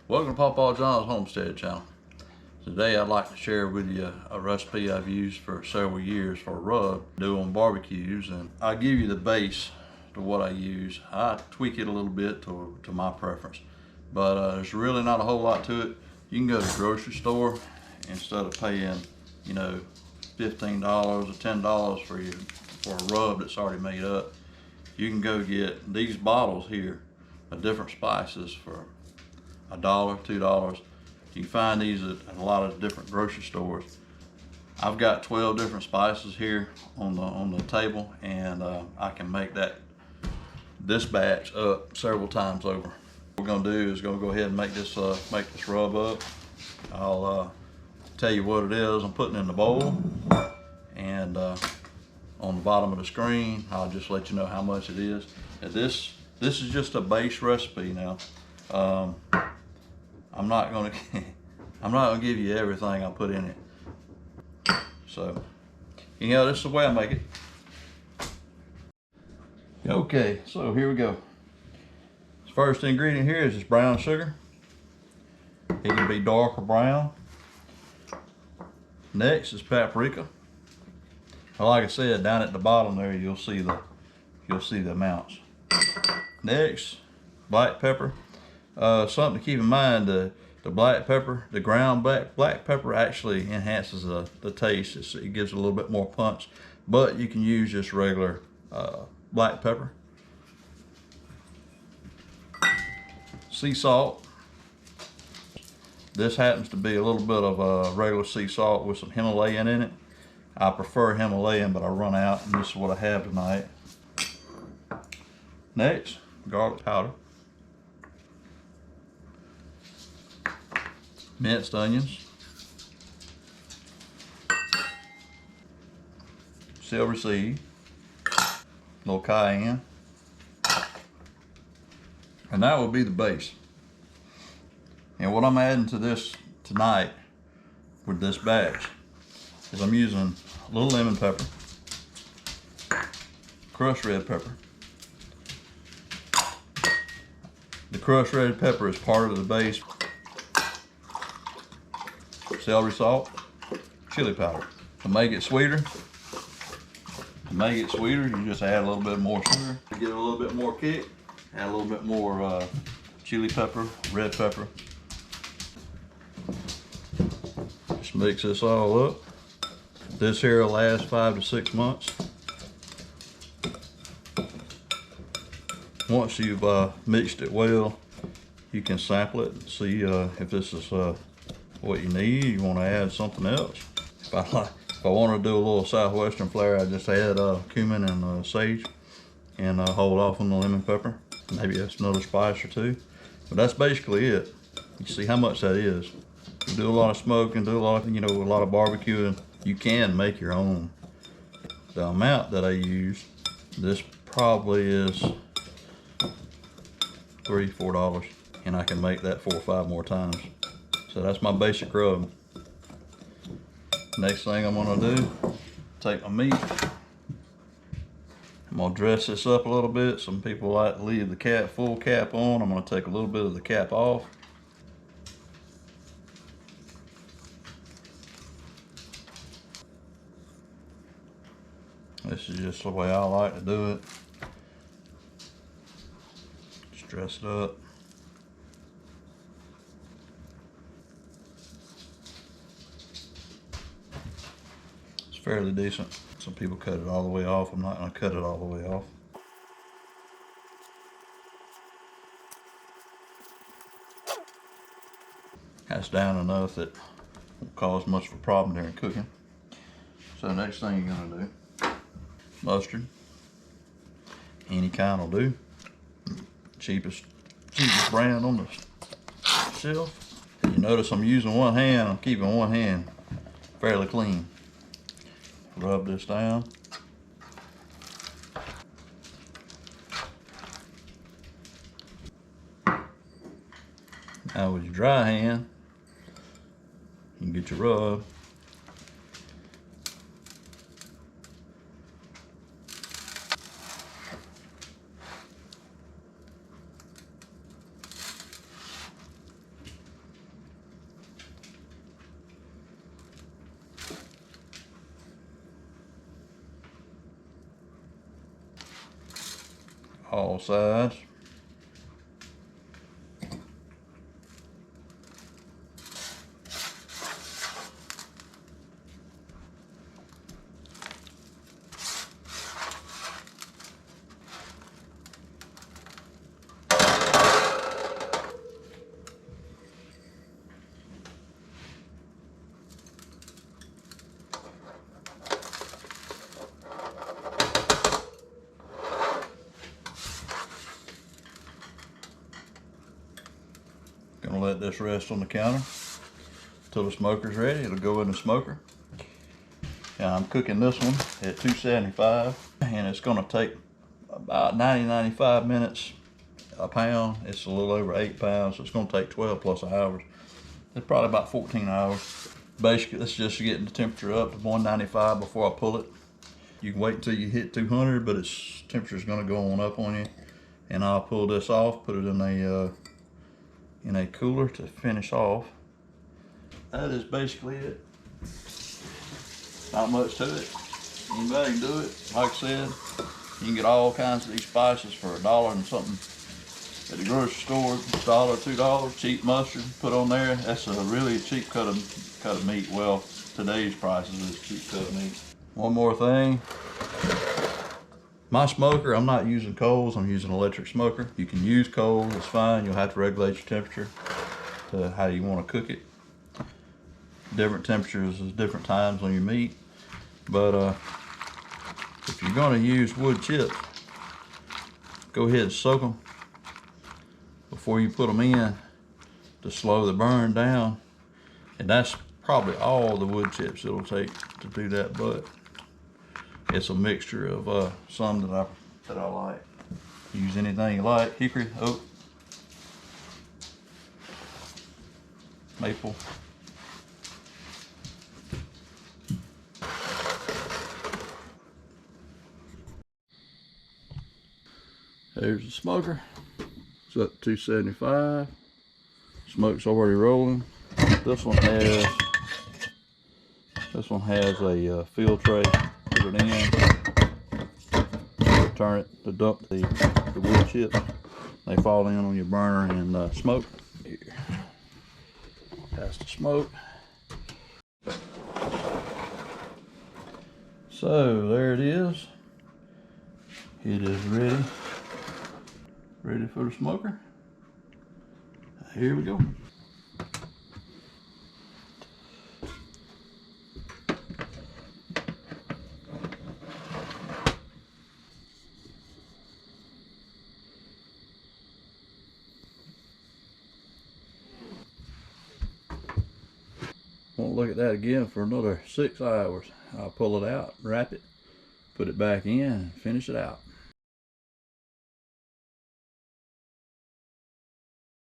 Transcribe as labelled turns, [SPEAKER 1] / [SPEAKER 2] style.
[SPEAKER 1] Welcome to Pawpaw John's Homestead channel. Today I'd like to share with you a recipe I've used for several years for a rub to do on barbecues, and I'll give you the base to what I use. I tweak it a little bit to my preference, but there's really not a whole lot to it. You can go to the grocery store instead of paying, you know, $15 or $10 for a rub that's already made up. You can go get these bottles here of different spices for $1, $2. You can find these at a lot of different grocery stores. I've got 12 different spices here on the table, and I can make this batch up several times over. What we're gonna do is gonna go ahead and make this rub up. I'll tell you what it is I'm putting in the bowl, and on the bottom of the screen I'll just let you know how much it is. And this is just a base recipe now. I'm not gonna give you everything I put in it. So, you know, this is the way I make it. Okay, so here we go. First ingredient here is this brown sugar. It can be dark or brown. Next is paprika. Well, like I said, down at the bottom there, you'll see the amounts. Next, black pepper. Something to keep in mind: the black pepper, the ground black pepper actually enhances the taste. It gives it a little bit more punch, but you can use just regular black pepper. Sea salt. This happens to be a little bit of regular sea salt with some Himalayan in it. I prefer Himalayan, but I run out, and this is what I have tonight. Next, garlic powder. Minced onions, celery seed, a little cayenne, and that will be the base. And what I'm adding to this tonight with this batch is I'm using a little lemon pepper, crushed red pepper. The crushed red pepper is part of the base. Celery salt, chili powder. To make it sweeter, you just add a little bit more sugar. To get a little bit more kick, add a little bit more chili pepper, red pepper. Just mix this all up. This here will last 5 to 6 months. Once you've mixed it well, you can sample it and see if this is what you need. You want to add something else. If I want to do a little southwestern flair, I just add cumin and sage, and hold off on the lemon pepper. Maybe that's another spice or two, but that's basically it. You see how much that is. You do a lot of smoking, do a lot of barbecuing. You can make your own. The amount that I use, this probably is $3, $4, and I can make that 4 or 5 more times. So that's my basic rub. Next thing I'm gonna do, take my meat. I'm gonna dress this up a little bit. Some people like to leave the full cap on. I'm gonna take a little bit of the cap off. This is just the way I like to do it. Just dress it up. Fairly decent. Some people cut it all the way off. I'm not going to cut it all the way off. That's down enough that won't cause much of a problem during cooking. So next thing you're going to do, mustard. Any kind will do. Cheapest brand on the shelf. You notice I'm using one hand. I'm keeping one hand fairly clean. Rub this down. Now with your dry hand, you can get your rub. all sides. Gonna let this rest on the counter until the smoker's ready. It'll go in the smoker. And I'm cooking this one at 275, and it's gonna take about 95 minutes a pound. It's a little over 8 pounds, so it's gonna take 12 plus hours. It's probably about 14 hours. Basically, let's just get the temperature up to 195 before I pull it. You can wait until you hit 200, but its temperature is gonna go on up on you. And I'll pull this off, put it in a cooler to finish off. That is basically it. Not much to it. Anybody can do it. Like I said, you can get all kinds of these spices for $1 and something at the grocery store. $1, $2, cheap mustard, put on there. That's a really cheap cut of meat. Well, today's prices is cheap cut of meat. One more thing. My smoker, I'm not using coals, I'm using an electric smoker. You can use coals, it's fine. You'll have to regulate your temperature to how you want to cook it. Different temperatures is different times on your meat. But if you're gonna use wood chips, go ahead and soak them before you put them in to slow the burn down. And that's probably all the wood chips it'll take to do that, but it's a mixture of some that I like. Use anything you like: hickory, oak, maple. There's the smoker. It's up to 275. Smoke's already rolling. This one has a fill tray. Put it in, turn it to dump the wood chips. They fall in on your burner and smoke. Here, that's the smoke. So there it is. It is ready for the smoker. Here we go. Won't look at that again for another 6 hours. I'll pull it out, wrap it, put it back in, and finish it out.